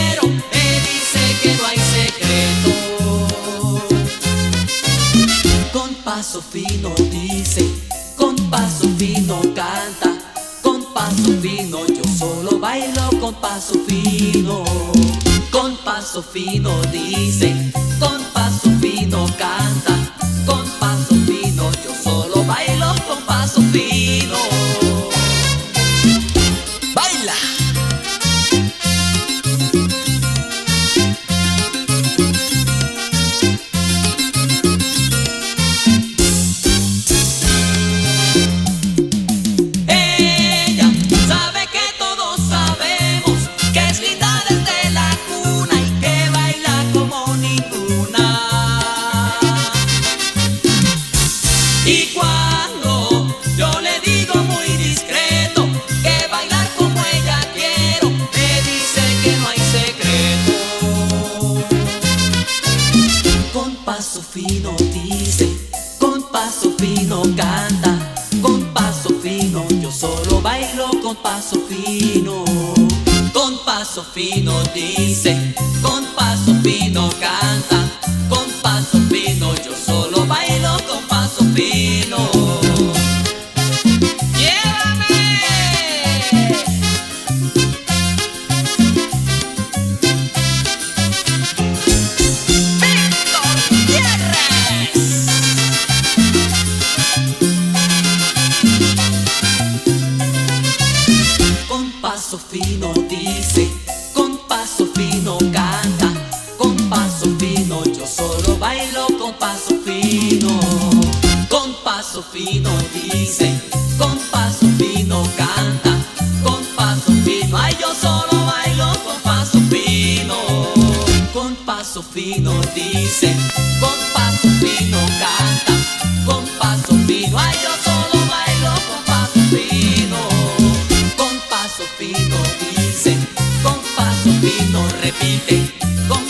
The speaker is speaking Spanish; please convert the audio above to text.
quiero, me dice que no hay secreto. Con paso fino dice, con paso fino canta, con paso fino yo solo bailo con paso fino. Con paso fino dice, con paso fino canta, con paso fino yo solo bailo con paso fino. ¡Baila! Ella sabe que todos sabemos que es linda desde la cuna y que baila como ninguna. Y cuando yo le digo muy discreto que bailar como ella quiero, me dice que no hay secreto. Con paso fino dice, con paso fino canta, con paso fino yo solo bailo con paso fino. Con paso fino dice, con paso fino canta, con paso fino yo solo bailo con paso fino. ¡Llévame! ¡Víctor Gutiérrez! Con paso fino dice, con paso fino canta, con paso fino yo solo bailo con paso fino. Con paso fino dice, con paso fino canta, con paso fino, ay yo solo bailo con paso fino. Con paso fino dice, con paso fino canta, con paso fino, ay yo solo bailo con paso fino. Con paso fino dice, con paso fino repite, con